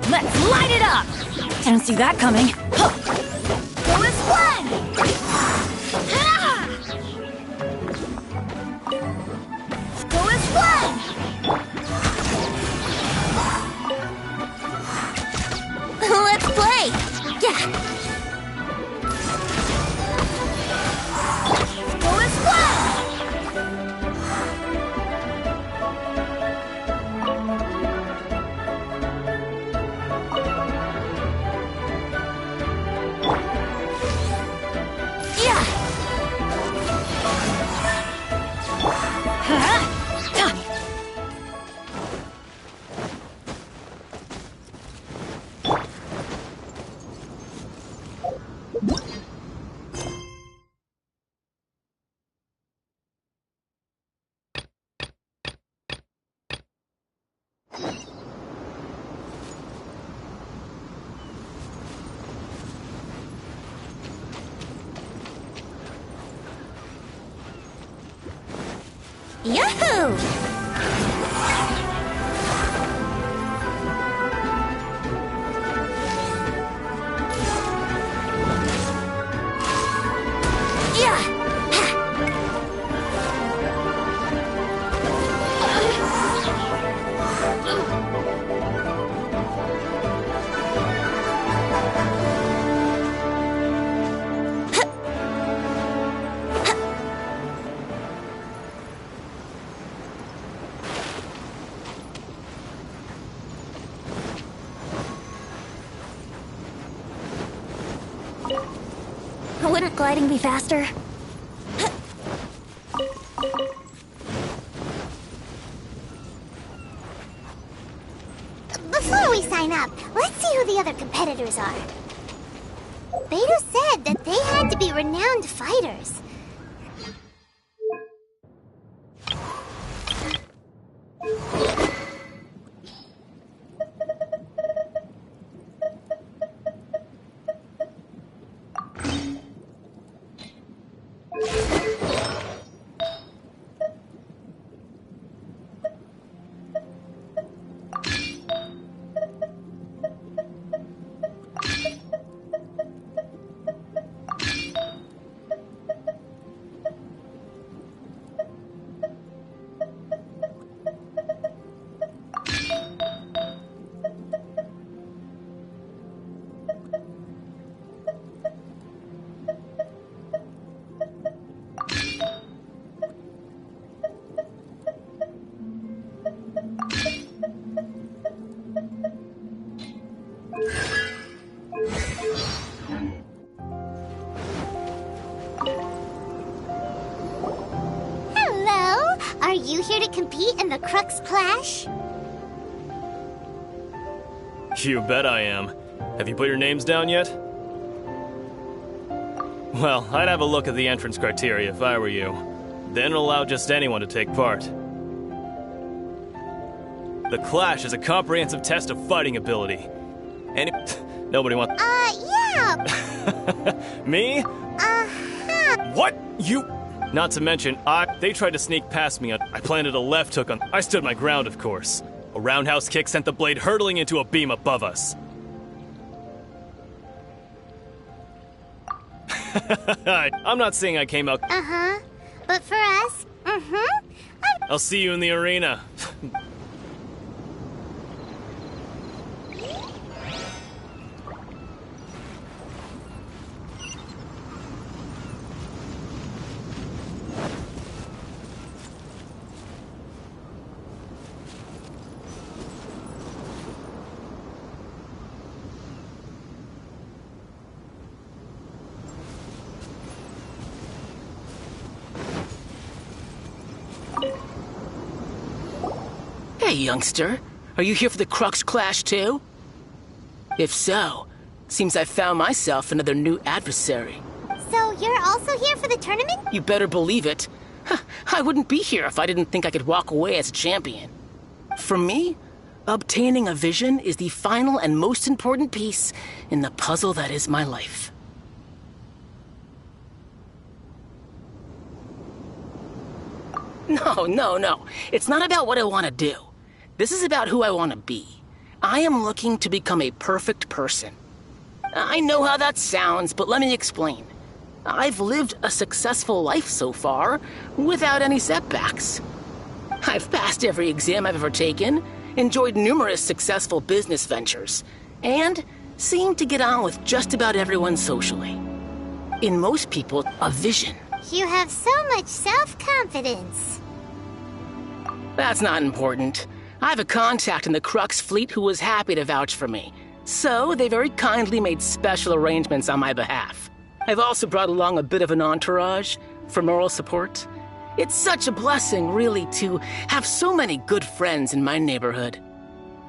Let's light it up! Didn't see that coming. Go with one! Go with one! Let's play! Yeah! Go with one! Yahoo! Wouldn't gliding be faster? Before we sign up, let's see who the other competitors are. Beto said that they had to be renowned fighters. Hello! Are you here to compete in the Crux Clash? You bet I am. Have you put your names down yet? Well, I'd have a look at the entrance criteria if I were you. Then allow just anyone to take part. The Clash is a comprehensive test of fighting ability. Nobody wants... Yeah! Me? Uh-huh. What? You... Not to mention, they tried to sneak past me. I planted a left hook on... I stood my ground, of course. A roundhouse kick sent the blade hurtling into a beam above us. I'm not saying I came out... Uh-huh. But for us, I'll see you in the arena. Hey, youngster. Are you here for the Crux Clash, too? If so, seems I found myself another new adversary. so you're also here for the tournament? You better believe it. I wouldn't be here if I didn't think I could walk away as a champion. For me, obtaining a vision is the final and most important piece in the puzzle that is my life. No. It's not about what I want to do. This is about who I want to be. I am looking to become a perfect person. I know how that sounds, but let me explain. I've lived a successful life so far, without any setbacks. I've passed every exam I've ever taken, enjoyed numerous successful business ventures, and seemed to get on with just about everyone socially. In most people, a vision. You have so much self-confidence. That's not important. I have a contact in the Crux fleet who was happy to vouch for me, so they very kindly made special arrangements on my behalf. I've also brought along a bit of an entourage for moral support. It's such a blessing, really, to have so many good friends in my neighborhood.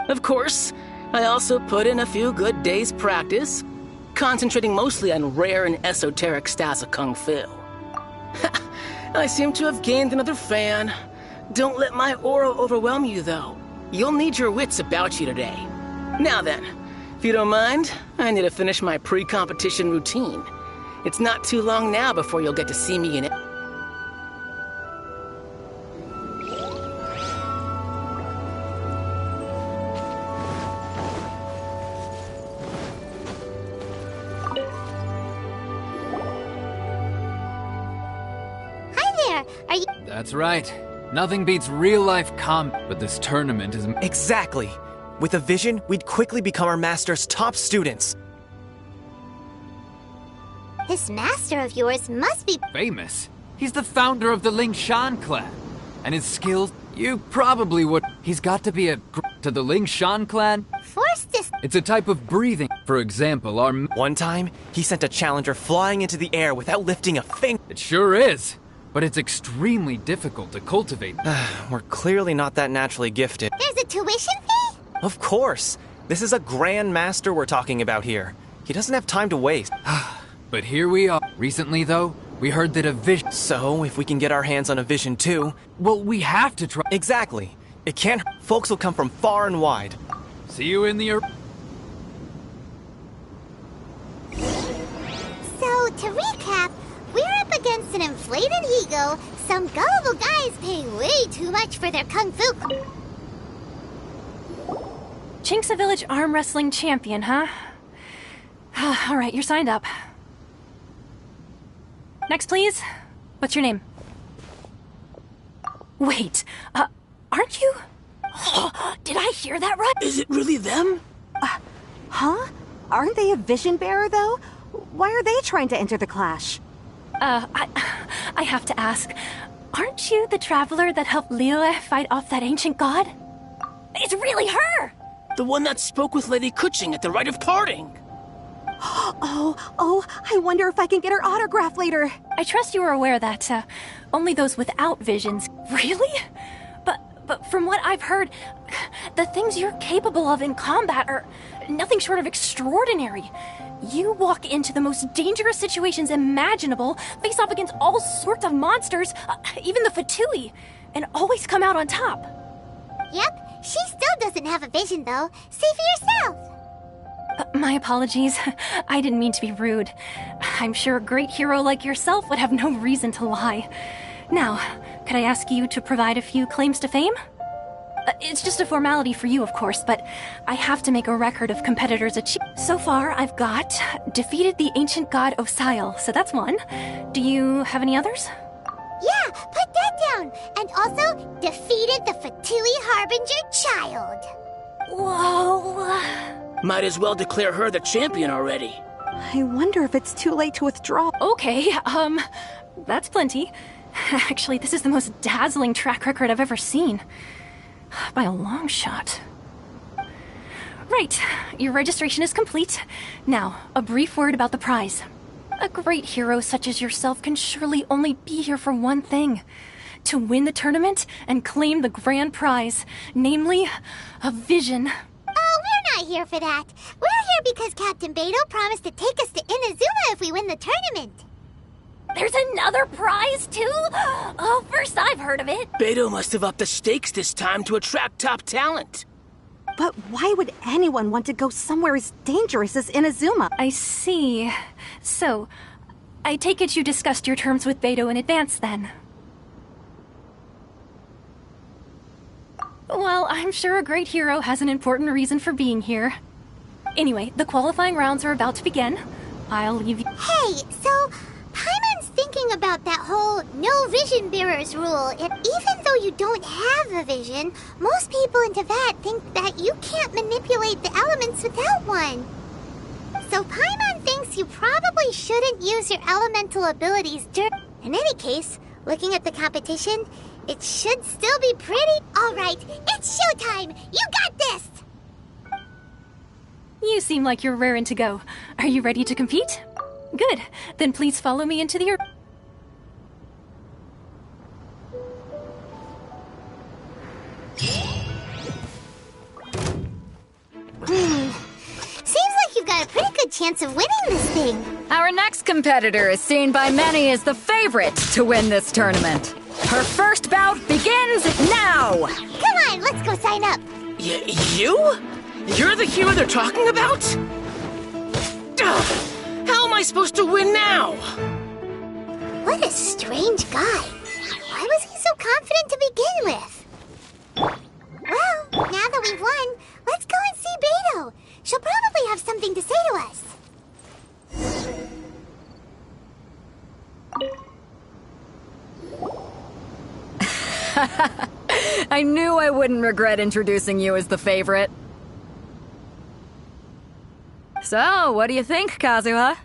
Of course, I also put in a few good days' practice, concentrating mostly on rare and esoteric styles of Kung Fu. I seem to have gained another fan. Don't let my aura overwhelm you, though. You'll need your wits about you today. Now then, if you don't mind, I need to finish my pre-competition routine. It's not too long now before you'll get to see me in it. Hi there. Are you? That's right. Nothing beats real-life but this tournament is... Exactly. With a vision, we'd quickly become our master's top students. This master of yours must be famous. He's the founder of the Ling Shan clan. And his skills, you probably would... He's got to be to the Ling Shan clan? forced to... It's a type of breathing. For example, our... One time, he sent a challenger flying into the air without lifting a finger. It sure is. But it's extremely difficult to cultivate. We're clearly not that naturally gifted. There's a tuition fee? Of course. This is a grand master we're talking about here. He doesn't have time to waste. But here we are. Recently, though, we heard that a vision... So, if we can get our hands on a vision too... Well, we have to try... Exactly. It can't... Folks will come from far and wide. See you in the... So, to recap, we're up against an inflated ego, some gullible guys paying way too much for their kung fu... Chink's a village arm wrestling champion, huh? Alright, you're signed up. Next, please. What's your name? Wait, aren't you? Did I hear that right? Is it really them? Huh? Aren't they a vision bearer, though? Why are they trying to enter the clash? I have to ask. Aren't you the traveler that helped Liyue fight off that ancient god? It's really her! The one that spoke with Lady Kuching at the rite of parting. Oh, I wonder if I can get her autograph later. I trust you are aware that, only those without visions... Really? But from what I've heard, the things you're capable of in combat are nothing short of extraordinary. You walk into the most dangerous situations imaginable, face off against all sorts of monsters, even the Fatui, and always come out on top. Yep, she still doesn't have a vision, though. See for yourself. My apologies. I didn't mean to be rude. I'm sure a great hero like yourself would have no reason to lie. Now, could I ask you to provide a few claims to fame? It's just a formality for you, of course, but I have to make a record of competitors' achievements. So far, I've got defeated the ancient god Osail, so that's one. Do you have any others? Yeah, put that down. And also, defeated the Fatui Harbinger child. Whoa. Might as well declare her the champion already. I wonder if it's too late to withdraw. Okay, that's plenty. Actually, this is the most dazzling track record I've ever seen. By a long shot. Right, your registration is complete. Now, a brief word about the prize. A great hero such as yourself can surely only be here for one thing. To win the tournament and claim the grand prize. Namely, a vision. Oh, we're not here for that. We're here because Captain Beidou promised to take us to Inazuma if we win the tournament. There's another prize, too? Oh, first I've heard of it. Beidou must have upped the stakes this time to attract top talent. But why would anyone want to go somewhere as dangerous as Inazuma? I see. So, I take it you discussed your terms with Beidou in advance, then? Well, I'm sure a great hero has an important reason for being here. Anyway, the qualifying rounds are about to begin. I'll leave you. Hey, so Paimon's thinking about that whole no vision bearers rule. And even though you don't have a vision, most people in Teyvat think that you can't manipulate the elements without one. So Paimon thinks you probably shouldn't use your elemental abilities during... In any case, looking at the competition, it should still be pretty... Alright, it's showtime! You got this! You seem like you're raring to go. Are you ready to compete? Good. Then please follow me into the... Seems like you've got a pretty good chance of winning this thing. Our next competitor is seen by many as the favorite to win this tournament. Her first bout begins now! Come on, let's go sign up. You? You're the hero they're talking about? Ugh, how am I supposed to win now? What a strange guy. Why was he so confident to begin with? Well, now that we've won, let's go and see Beto. She'll probably have something to say to us. I knew I wouldn't regret introducing you as the favorite. So, what do you think, Kazuha?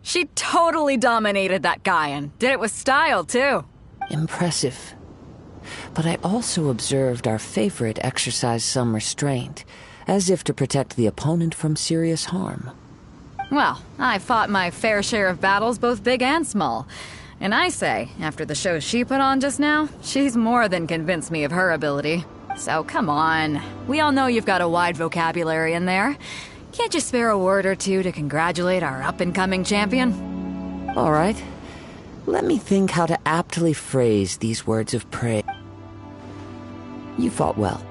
She totally dominated that guy and did it with style, too. Impressive. But I also observed our favorite exercise some restraint, as if to protect the opponent from serious harm. Well, I fought my fair share of battles, both big and small. And I say, after the show she put on just now, she's more than convinced me of her ability. So come on. We all know you've got a wide vocabulary in there. Can't you spare a word or two to congratulate our up-and-coming champion? All right. Let me think how to aptly phrase these words of praise. You fought well.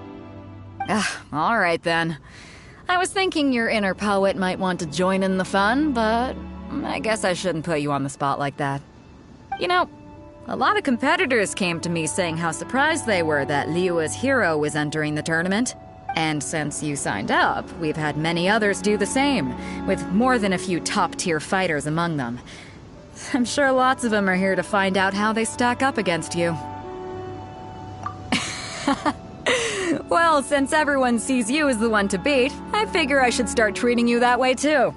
All right then. I was thinking your inner poet might want to join in the fun, but I guess I shouldn't put you on the spot like that. You know, a lot of competitors came to me saying how surprised they were that Liyue's hero was entering the tournament. And since you signed up, we've had many others do the same, with more than a few top-tier fighters among them. I'm sure lots of them are here to find out how they stack up against you. Well, since everyone sees you as the one to beat, I figure I should start treating you that way too.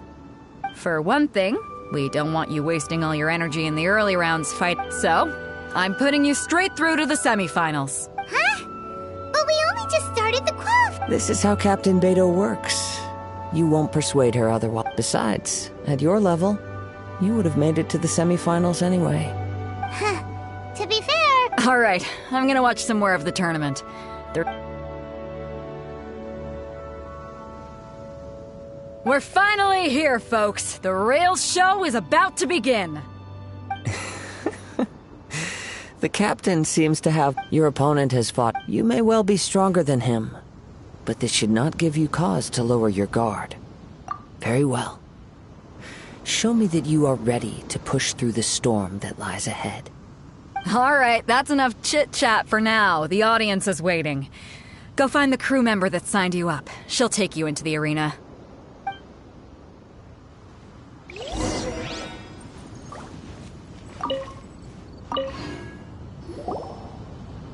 For one thing, we don't want you wasting all your energy in the early rounds fight, so I'm putting you straight through to the semifinals. Huh? But we only just started the qualif... This is how Captain Beto works. You won't persuade her otherwise. Besides, at your level, you would have made it to the semifinals anyway. Huh. To be fair... All right, I'm gonna watch some more of the tournament. We're finally here, folks. The real show is about to begin. The captain seems to have... Your opponent has fought. You may well be stronger than him, but this should not give you cause to lower your guard. Very well. Show me that you are ready to push through the storm that lies ahead. All right, that's enough chit-chat for now. The audience is waiting. Go find the crew member that signed you up. She'll take you into the arena.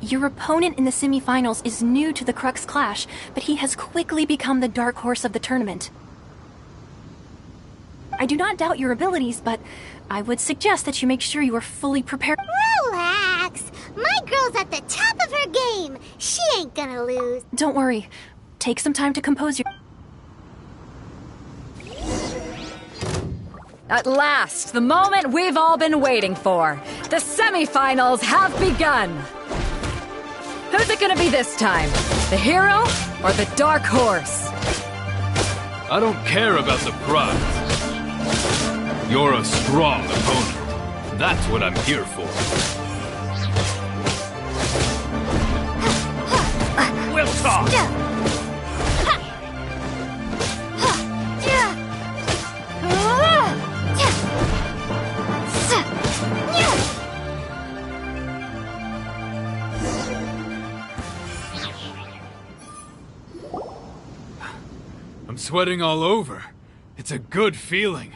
Your opponent in the semifinals is new to the Crux Clash, but he has quickly become the dark horse of the tournament. I do not doubt your abilities, but I would suggest that you make sure you are fully prepared. Relax! My girl's at the top of her game! She ain't gonna lose. Don't worry. Take some time to compose your... At last, the moment we've all been waiting for. The semifinals have begun. Who's it gonna be this time? The hero or the dark horse? I don't care about the prize. You're a strong opponent. That's what I'm here for. We'll talk! I'm sweating all over. It's a good feeling.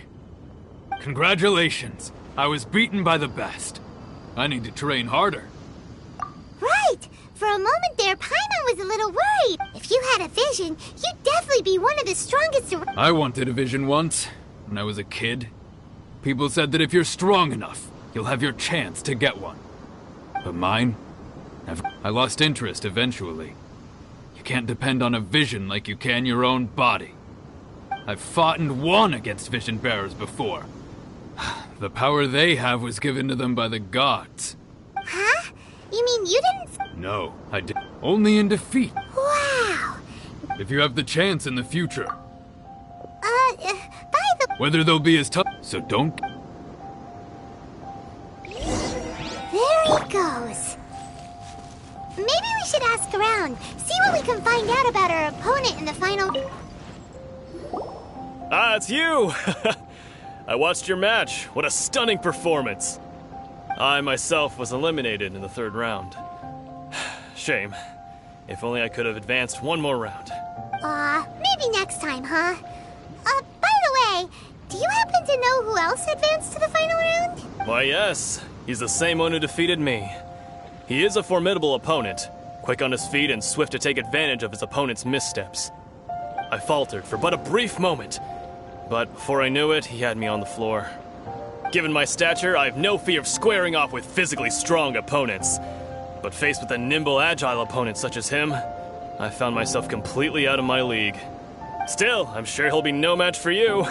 Congratulations. I was beaten by the best. I need to train harder. Right! For a moment there, Paimon was a little worried. If you had a vision, you'd definitely be one of the strongest. I wanted a vision once, when I was a kid. People said that if you're strong enough, you'll have your chance to get one. But mine? I lost interest eventually. You can't depend on a vision like you can your own body. I've fought and won against vision bearers before. The power they have was given to them by the gods. Huh? You mean you didn't? No, I did. Only in defeat. Wow! If you have the chance in the future. By the... Whether they'll be as tough, so don't... There he goes. Maybe we should ask around, see what we can find out about our opponent in the final... Ah, it's you! I watched your match. What a stunning performance. I myself was eliminated in the third round. Shame. If only I could have advanced one more round. Maybe next time, huh? By the way, do you happen to know who else advanced to the final round? Why, yes. He's the same one who defeated me. He is a formidable opponent, quick on his feet and swift to take advantage of his opponent's missteps. I faltered for but a brief moment, but before I knew it, he had me on the floor. Given my stature, I have no fear of squaring off with physically strong opponents. But faced with a nimble, agile opponent such as him, I found myself completely out of my league. Still, I'm sure he'll be no match for you.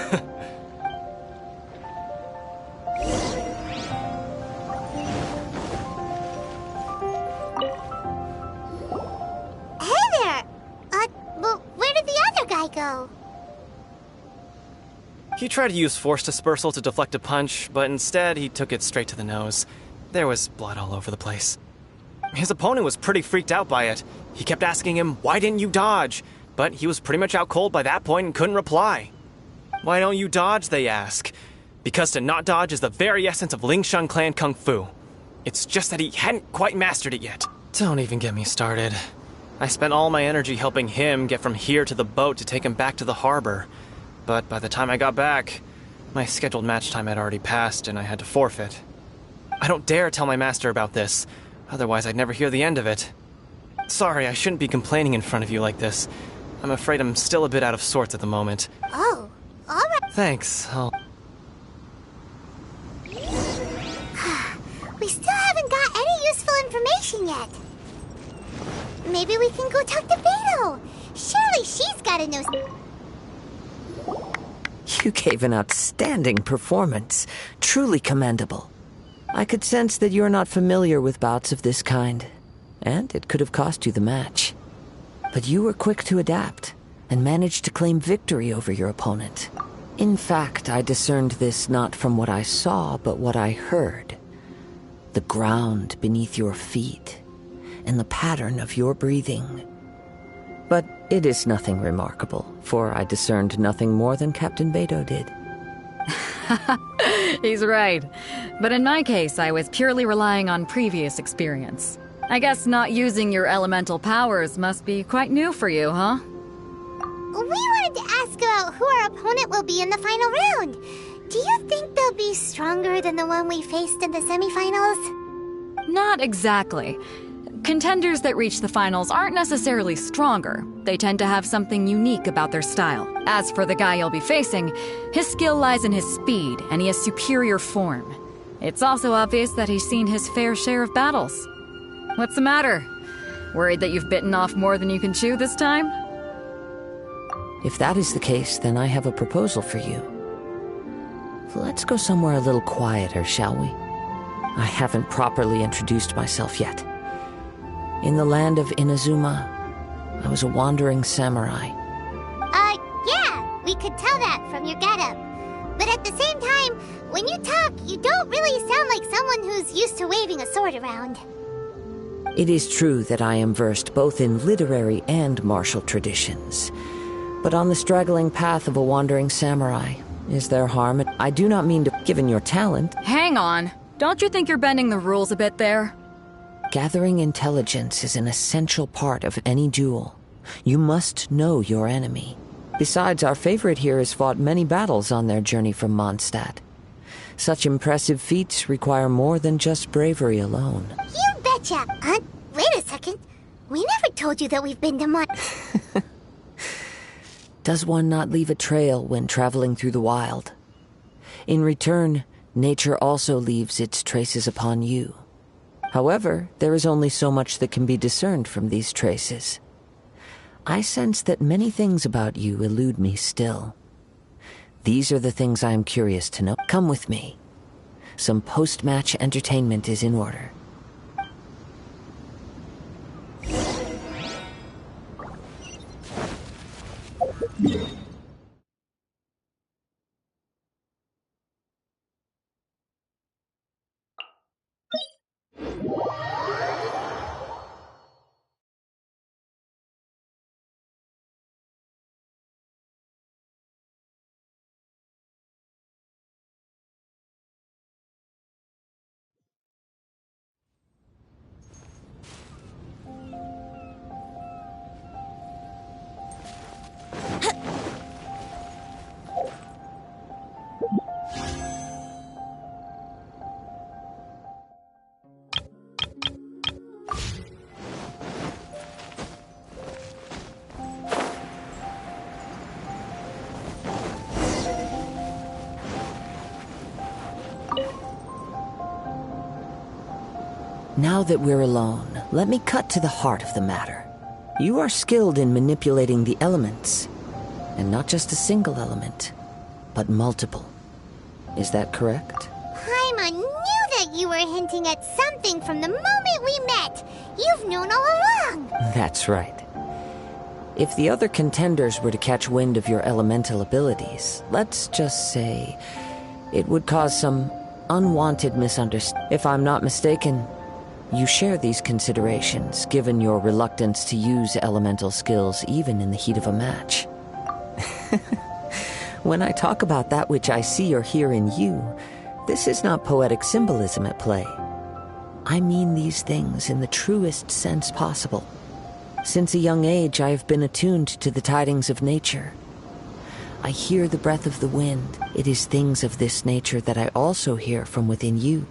Hey there! Well, where did the other guy go? He tried to use force dispersal to deflect a punch, but instead he took it straight to the nose. There was blood all over the place. His opponent was pretty freaked out by it. He kept asking him, "Why didn't you dodge?" But he was pretty much out cold by that point and couldn't reply. "Why don't you dodge?" they ask. Because to not dodge is the very essence of Lingshan clan kung fu. It's just that he hadn't quite mastered it yet. Don't even get me started. I spent all my energy helping him get from here to the boat to take him back to the harbor. But by the time I got back, my scheduled match time had already passed and I had to forfeit. I don't dare tell my master about this, otherwise I'd never hear the end of it. Sorry, I shouldn't be complaining in front of you like this. I'm afraid I'm still a bit out of sorts at the moment. Oh, alright. Thanks, We still haven't got any useful information yet. Maybe we can go talk to Beto. Surely she's gotta know. You gave an outstanding performance. Truly commendable. I could sense that you're not familiar with bouts of this kind, and it could have cost you the match. But you were quick to adapt, and managed to claim victory over your opponent. In fact, I discerned this not from what I saw, but what I heard. The ground beneath your feet, and the pattern of your breathing. But it is nothing remarkable, for I discerned nothing more than Captain Beto did. He's right. But in my case, I was purely relying on previous experience. I guess not using your elemental powers must be quite new for you, huh? We wanted to ask about who our opponent will be in the final round. Do you think they'll be stronger than the one we faced in the semifinals? Not exactly. Contenders that reach the finals aren't necessarily stronger. They tend to have something unique about their style. As for the guy you'll be facing, his skill lies in his speed, and he has superior form. It's also obvious that he's seen his fair share of battles. What's the matter? Worried that you've bitten off more than you can chew this time? If that is the case, then I have a proposal for you. Let's go somewhere a little quieter, shall we? I haven't properly introduced myself yet. In the land of Inazuma, I was a wandering samurai. Yeah, we could tell that from your getup. But at the same time, when you talk, you don't really sound like someone who's used to waving a sword around. It is true that I am versed both in literary and martial traditions. But on the straggling path of a wandering samurai, is there harm? I do not mean to, given your talent. Hang on. Don't you think you're bending the rules a bit there? Gathering intelligence is an essential part of any duel. You must know your enemy. Besides, our favorite here has fought many battles on their journey from Mondstadt. Such impressive feats require more than just bravery alone. You betcha! Wait a second. We never told you that we've been to Mon... Does one not leave a trail when traveling through the wild? In return, nature also leaves its traces upon you. However, there is only so much that can be discerned from these traces. I sense that many things about you elude me still. These are the things I am curious to know. Come with me. Some post-match entertainment is in order. Now that we're alone, let me cut to the heart of the matter. You are skilled in manipulating the elements. And not just a single element, but multiple. Is that correct? Paimon knew that you were hinting at something from the moment we met. You've known all along. That's right. If the other contenders were to catch wind of your elemental abilities, let's just say it would cause some unwanted misunderstanding. If I'm not mistaken, you share these considerations, given your reluctance to use elemental skills even in the heat of a match. When I talk about that which I see or hear in you, this is not poetic symbolism at play. I mean these things in the truest sense possible. Since a young age, I have been attuned to the tidings of nature. I hear the breath of the wind. It is things of this nature that I also hear from within you.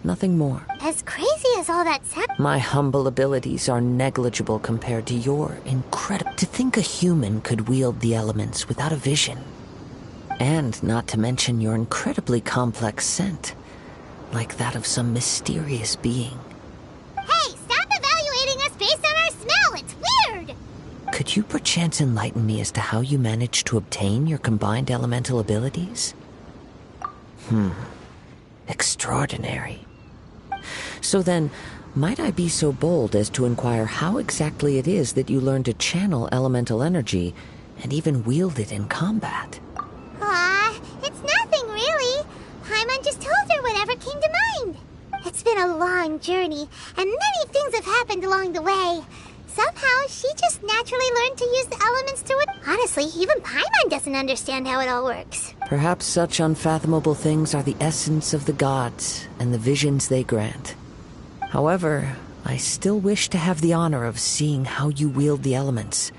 Nothing more. As crazy as all that sounds... My humble abilities are negligible compared to your incredible... To think a human could wield the elements without a vision. And not to mention your incredibly complex scent. Like that of some mysterious being. Hey, stop evaluating us based on our smell! It's weird! Could you perchance enlighten me as to how you managed to obtain your combined elemental abilities? Extraordinary. So then, might I be so bold as to inquire how exactly it is that you learned to channel elemental energy and even wield it in combat? It's nothing really. Paimon just told her whatever came to mind. It's been a long journey, and many things have happened along the way. Somehow, she just naturally learned to use the elements to it. Honestly, even Paimon doesn't understand how it all works. Perhaps such unfathomable things are the essence of the gods and the visions they grant. However, I still wish to have the honor of seeing how you wield the elements.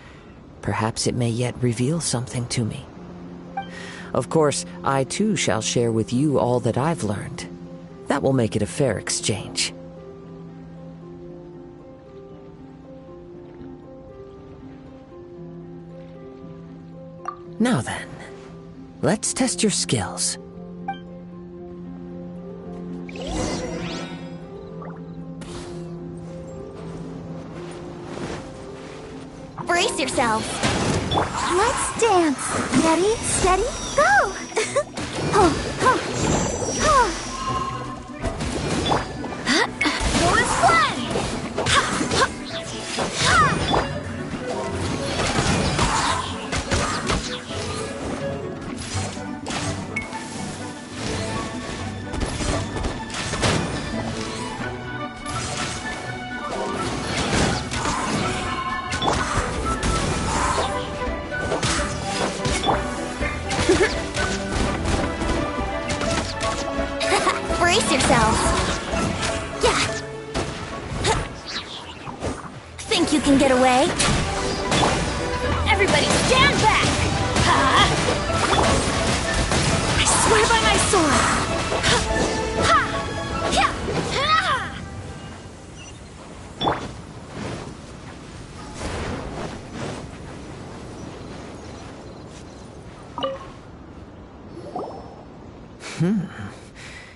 Perhaps it may yet reveal something to me. Of course, I too shall share with you all that I've learned. That will make it a fair exchange. Now then, let's test your skills. Brace yourselves. Let's dance. Ready, steady, go! Force one! Brace yourselves. Yeah. Think you can get away? Everybody stand back!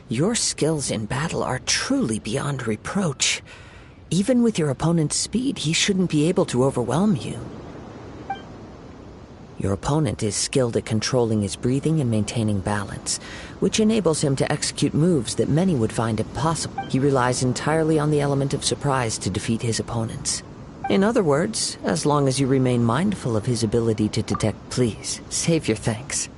Your skills in battle are truly beyond reproach. Even with your opponent's speed, he shouldn't be able to overwhelm you. Your opponent is skilled at controlling his breathing and maintaining balance, which enables him to execute moves that many would find impossible. He relies entirely on the element of surprise to defeat his opponents. In other words, as long as you remain mindful of his ability to detect, please, save your thanks.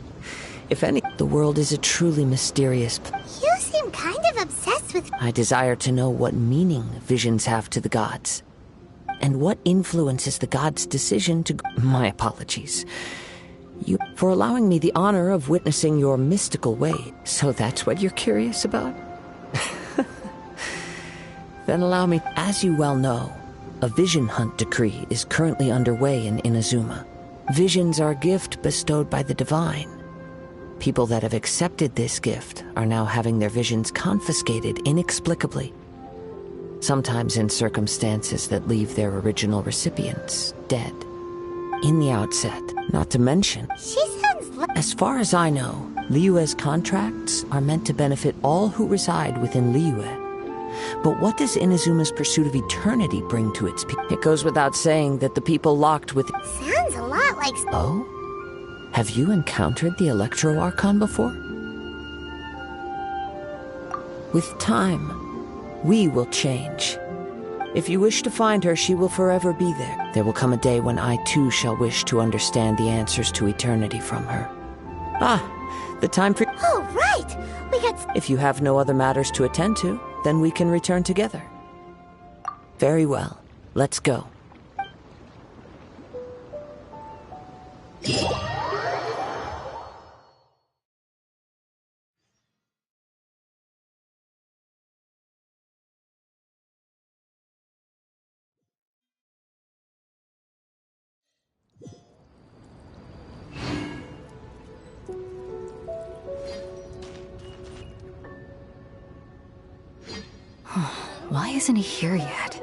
If any, the world is a truly mysterious You seem kind of obsessed with... I desire to know what meaning visions have to the gods, and what influences the gods' decision to... My apologies. You... for allowing me the honor of witnessing your mystical way. So that's what you're curious about? Then allow me... As you well know, a vision hunt decree is currently underway in Inazuma. Visions are a gift bestowed by the divine. People that have accepted this gift are now having their visions confiscated inexplicably. Sometimes in circumstances that leave their original recipients dead. In the outset, not to mention... She sounds As far as I know, Liyue's contracts are meant to benefit all who reside within Liyue. But what does Inazuma's pursuit of eternity bring to its people? It goes without saying that the people locked with... Sounds a lot like... Oh? Have you encountered the Electro Archon before? With time, we will change. If you wish to find her, she will forever be there. There will come a day when I too shall wish to understand the answers to eternity from her. Ah, the time for... Oh, right! We got... If you have no other matters to attend to, then we can return together. Very well. Let's go. Why isn't he here yet?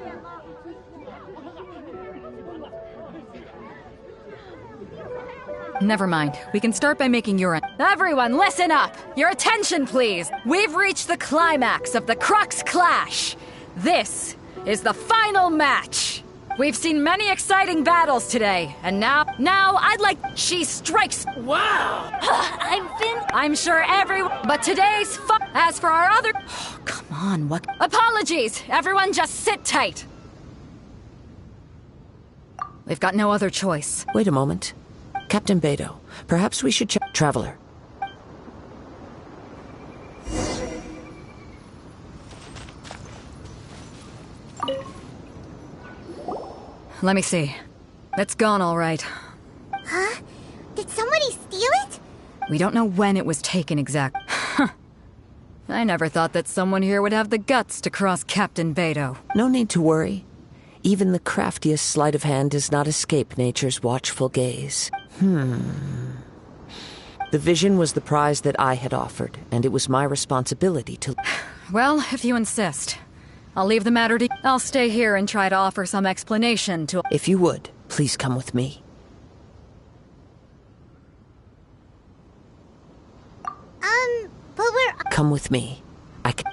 Never mind. We can start by making urine. Everyone, listen up! Your attention, please! We've reached the climax of the Crux Clash! This is the final match! We've seen many exciting battles today, and now I'd like... She strikes... Wow! I'm sure everyone... But today's As for our other... Oh, come on, what... Apologies! Everyone just sit tight! We've got no other choice. Wait a moment. Captain Beidou, perhaps we should check... Traveler. Let me see. It's gone all right. Huh? Did somebody steal it? We don't know when it was taken exact. I never thought that someone here would have the guts to cross Captain Beidou. No need to worry. Even the craftiest sleight of hand does not escape nature's watchful gaze. The vision was the prize that I had offered, and it was my responsibility to... Well, if you insist. I'll leave the matter to... I'll stay here and try to offer some explanation to... If you would, please come with me. But we're... Come with me. I can...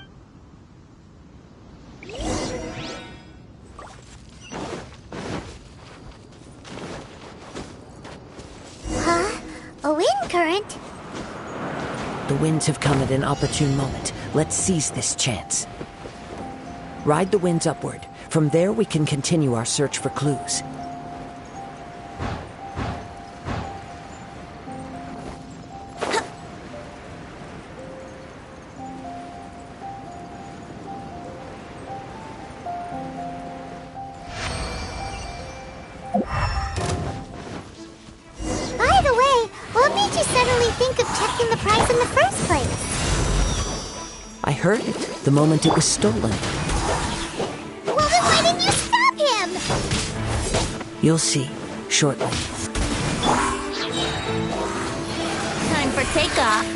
Huh? A wind current? The winds have come at an opportune moment. Let's seize this chance. Ride the winds upward. From there, we can continue our search for clues. By the way, what made you suddenly think of checking the price in the first place? I heard it the moment it was stolen. Well, then why didn't you stop him? You'll see, shortly. Time for takeoff.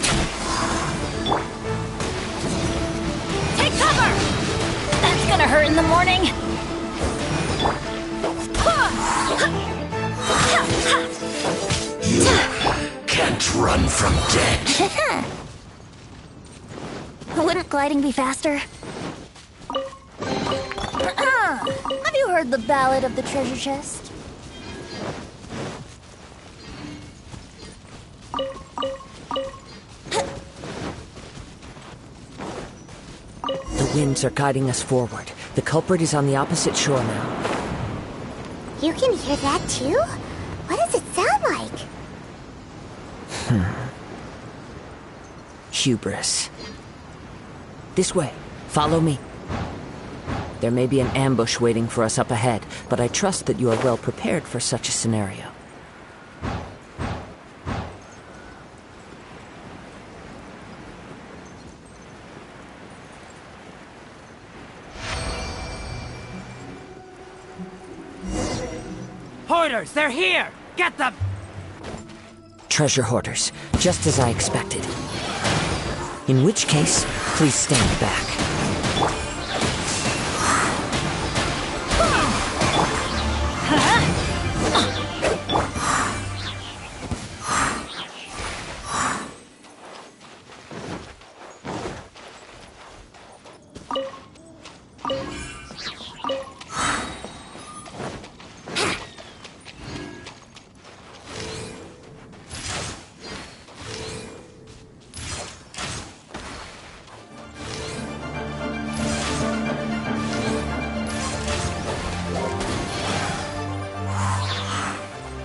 Cover! That's gonna hurt in the morning. Can't run from death. Wouldn't gliding be faster? Have you heard the ballad of the treasure chest? The winds are guiding us forward. The culprit is on the opposite shore now. You can hear that too? What does it sound like? Hubris. This way. Follow me. There may be an ambush waiting for us up ahead, but I trust that you are well prepared for such a scenario. Hoarders, they're here! Get them! Treasure hoarders, just as I expected. In which case, please stand back.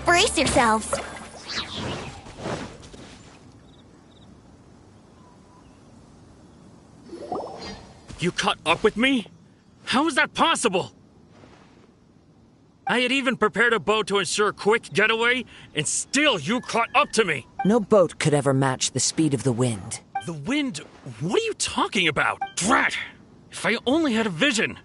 Brace yourselves. You caught up with me? How is that possible? I had even prepared a boat to ensure a quick getaway, and still you caught up to me! No boat could ever match the speed of the wind. The wind? What are you talking about? Drat! If I only had a vision!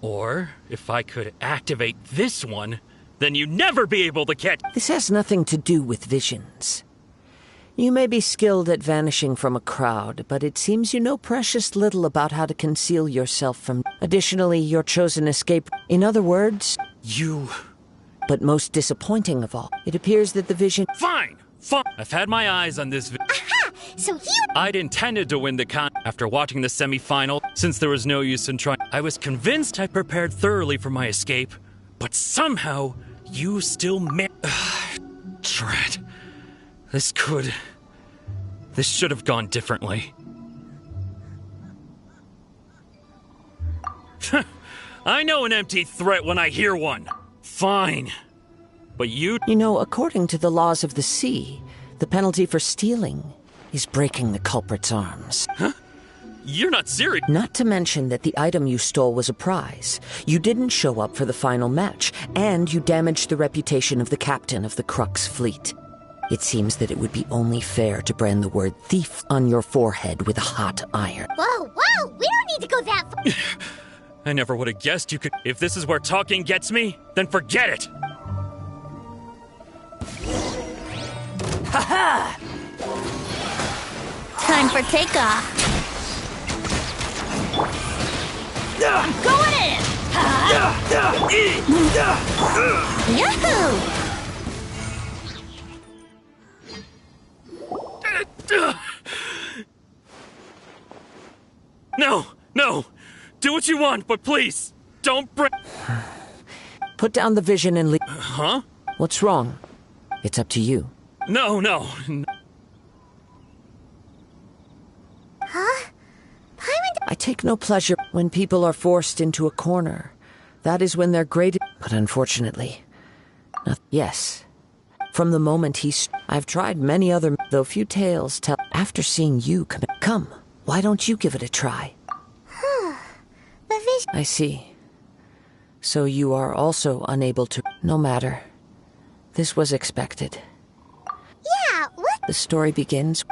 Or, if I could activate this one, then you'd never be able to catch— This has nothing to do with visions. You may be skilled at vanishing from a crowd, but it seems you know precious little about how to conceal yourself from— Additionally, your chosen escape— In other words— You— But most disappointing of all, it appears that the vision— Fine! I've had my eyes on this Aha! So you— I'd intended to win the after watching the semi-final, since there was no use in trying. I was convinced I prepared thoroughly for my escape, but somehow you still Drat. This should have gone differently. I know an empty threat when I hear one. Fine. But you— You know, according to the laws of the sea, the penalty for stealing is breaking the culprit's arms. Huh? You're not serious. Not to mention that the item you stole was a prize. You didn't show up for the final match, and you damaged the reputation of the captain of the Crux fleet. It seems that it would be only fair to brand the word thief on your forehead with a hot iron. Whoa, whoa! We don't need to go that far! I never would have guessed you could— If this is where talking gets me, then forget it! Ha-ha! Time for takeoff. I'm going in! Yahoo! No! Do what you want, but please, don't break— Put down the vision and leave— Huh? What's wrong? It's up to you. No. Huh? I take no pleasure when people are forced into a corner. That is when they're great— But unfortunately— Yes. From the moment I've tried many other— Though few tales tell— After seeing you come, why don't you give it a try? The vision— I see. So you are also unable to— No matter. This was expected. Yeah, what? The story begins—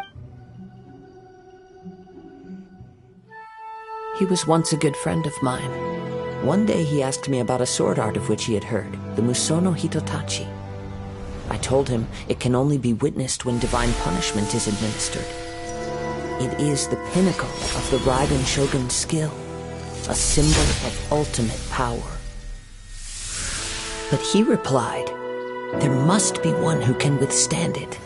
He was once a good friend of mine. One day he asked me about a sword art of which he had heard, the Musono Hitotachi. I told him it can only be witnessed when divine punishment is administered. It is the pinnacle of the Raiden Shogun's skill, a symbol of ultimate power. But he replied, there must be one who can withstand it.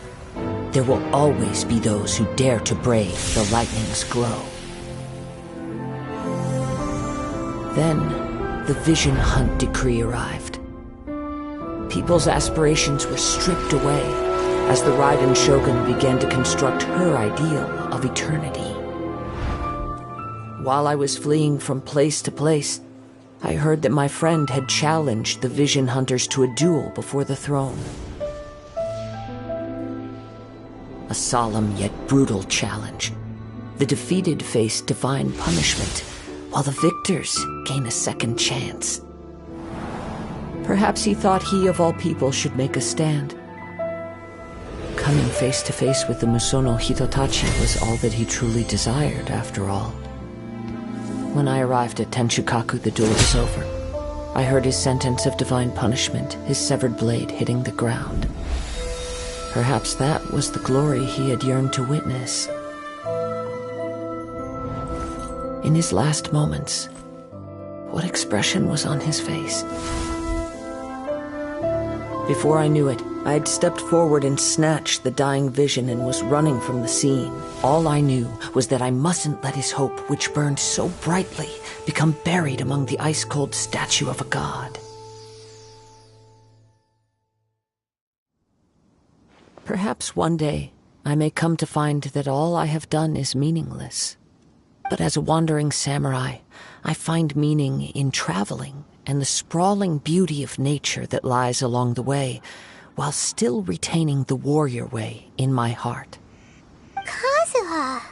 There will always be those who dare to brave the lightning's glow. Then, the Vision Hunt decree arrived. People's aspirations were stripped away as the Raiden Shogun began to construct her ideal of eternity. While I was fleeing from place to place, I heard that my friend had challenged the Vision Hunters to a duel before the throne. A solemn yet brutal challenge. The defeated face divine punishment, while the victors gain a second chance. Perhaps he thought he of all people should make a stand. Coming face to face with the Musono Hitotachi was all that he truly desired, after all. When I arrived at Tenshukaku, the duel was over. I heard his sentence of divine punishment, his severed blade hitting the ground. Perhaps that was the glory he had yearned to witness. In his last moments, what expression was on his face? Before I knew it, I had stepped forward and snatched the dying vision and was running from the scene. All I knew was that I mustn't let his hope, which burned so brightly, become buried among the ice-cold statue of a god. Perhaps one day I may come to find that all I have done is meaningless. But as a wandering samurai, I find meaning in traveling and the sprawling beauty of nature that lies along the way, while still retaining the warrior way in my heart. Kazuha!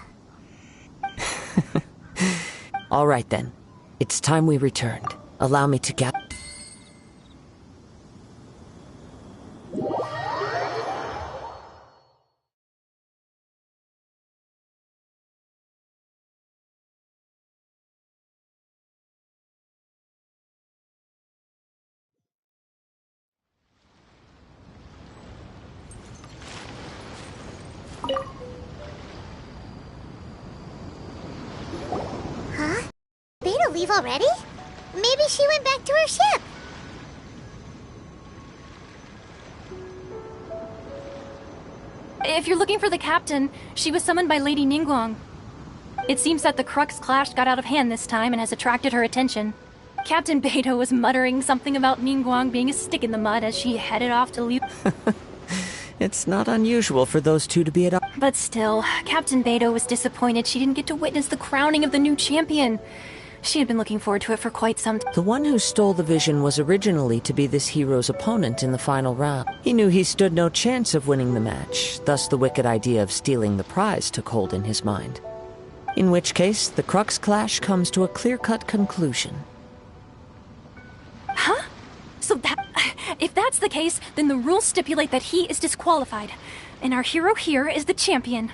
All right then. It's time we returned. Allow me to get... Huh? Beta leave already? Maybe she went back to her ship. If you're looking for the captain, she was summoned by Lady Ningguang. It seems that the Crux clash got out of hand this time and has attracted her attention. Captain Beidou was muttering something about Ningguang being a stick in the mud as she headed off to leave. It's not unusual for those two to be at... But still, Captain Beidou was disappointed she didn't get to witness the crowning of the new champion. She had been looking forward to it for quite some time. The one who stole the vision was originally to be this hero's opponent in the final round. He knew he stood no chance of winning the match, thus the wicked idea of stealing the prize took hold in his mind. In which case, the Crux clash comes to a clear-cut conclusion. Huh? So that... If that's the case, then the rules stipulate that he is disqualified. And our hero here is the champion.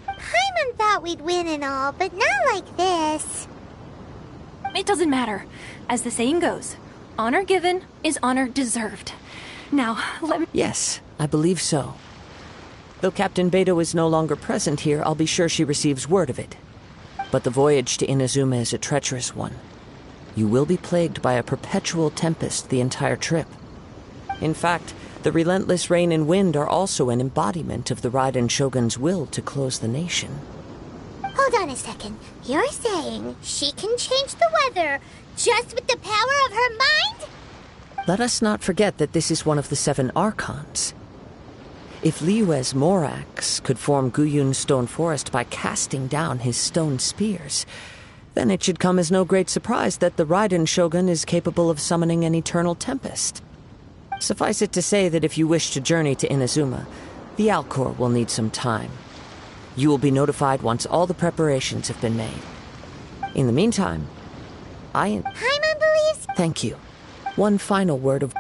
Paimon thought we'd win and all, but not like this. It doesn't matter. As the saying goes, honor given is honor deserved. Now, let me... Yes, I believe so. Though Captain Beidou is no longer present here, I'll be sure she receives word of it. But the voyage to Inazuma is a treacherous one. You will be plagued by a perpetual tempest the entire trip. In fact, the relentless rain and wind are also an embodiment of the Raiden Shogun's will to close the nation. Hold on a second. You're saying she can change the weather just with the power of her mind? Let us not forget that this is one of the 7 Archons. If Liyue's Morax could form Guyun's stone forest by casting down his stone spears, then it should come as no great surprise that the Raiden Shogun is capable of summoning an eternal tempest. Suffice it to say that if you wish to journey to Inazuma, the Alcor will need some time. You will be notified once all the preparations have been made. In the meantime, Paimon believes... Thank you. One final word of...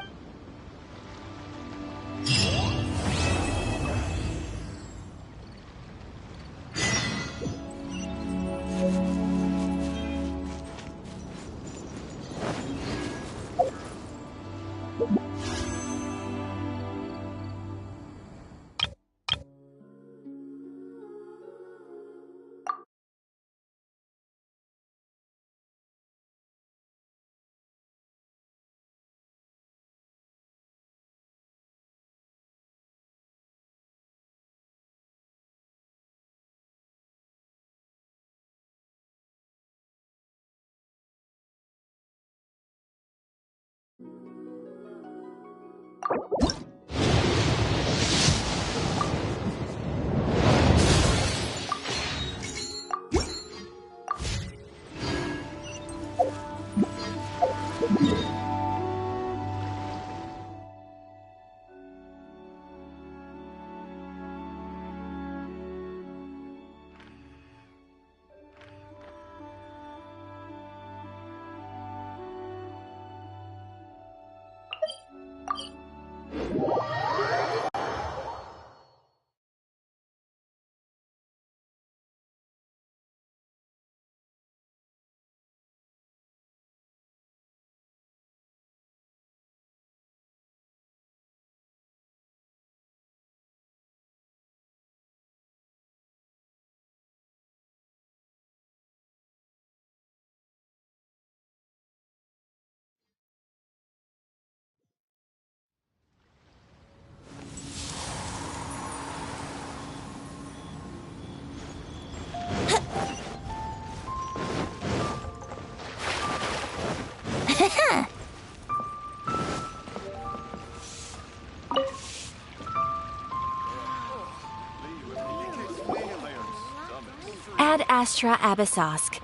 Ad Astra Abyssosk.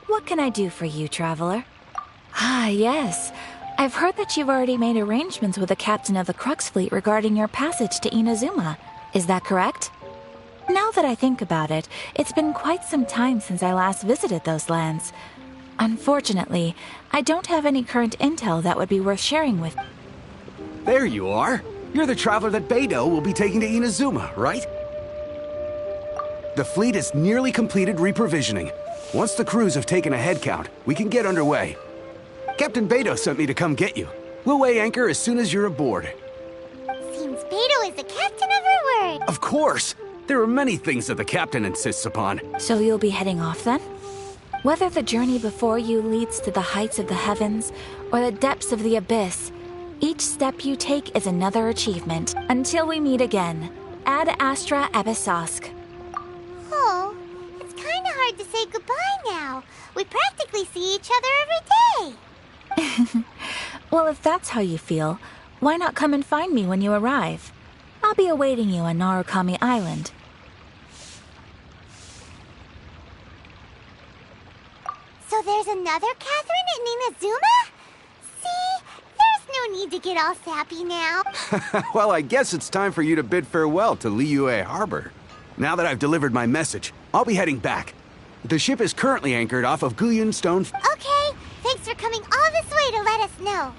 What can I do for you, traveler? Ah, yes. I've heard that you've already made arrangements with the captain of the Crux Fleet regarding your passage to Inazuma. Is that correct? Now that I think about it, it's been quite some time since I last visited those lands. Unfortunately, I don't have any current intel that would be worth sharing with. There you are. You're the traveler that Beidou will be taking to Inazuma, right? The fleet is nearly completed reprovisioning. Once the crews have taken a head count, we can get underway. Captain Beidou sent me to come get you. We'll weigh anchor as soon as you're aboard. Seems Beidou is the captain of her word. Of course! There are many things that the captain insists upon. So you'll be heading off then? Whether the journey before you leads to the heights of the heavens or the depths of the abyss, each step you take is another achievement. Until we meet again, Ad Astra Abyssosk. Oh, it's kind of hard to say goodbye now. We practically see each other every day. Well, if that's how you feel, why not come and find me when you arrive? I'll be awaiting you on Narukami Island. So there's another Catherine in Inazuma? See? There's no need to get all sappy now. Well, I guess it's time for you to bid farewell to Liyue Harbor. Now that I've delivered my message, I'll be heading back. The ship is currently anchored off of Guyun Stone. Okay, thanks for coming all this way to let us know.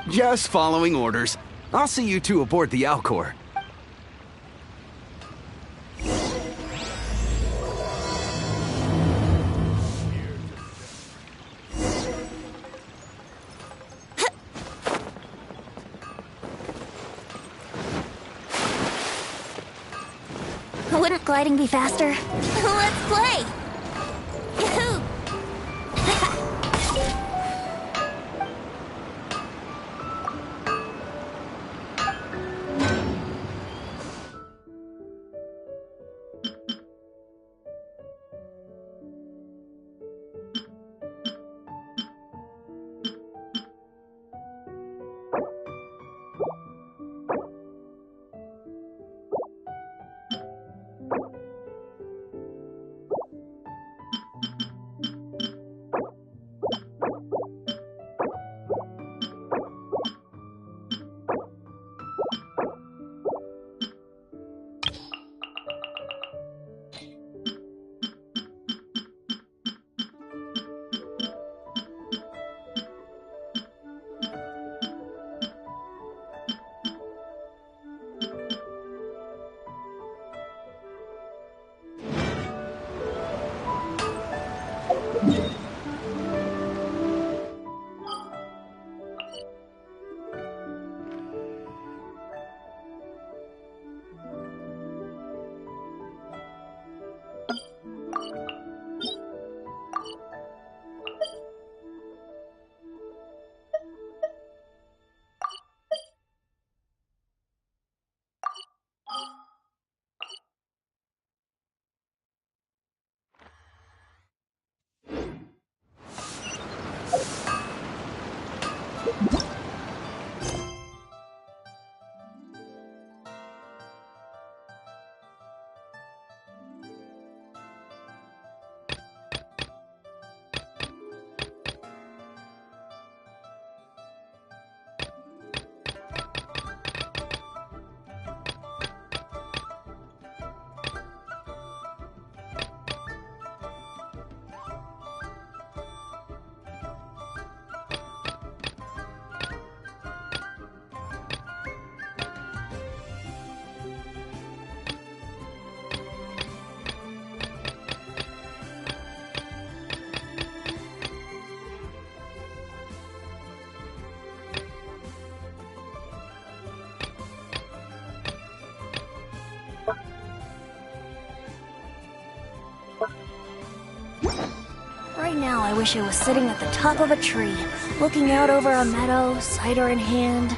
Just following orders. I'll see you two aboard the Alcor. Wouldn't gliding be faster? Let's play! Yahoo! now, I wish I was sitting at the top of a tree, looking out over a meadow, cider in hand.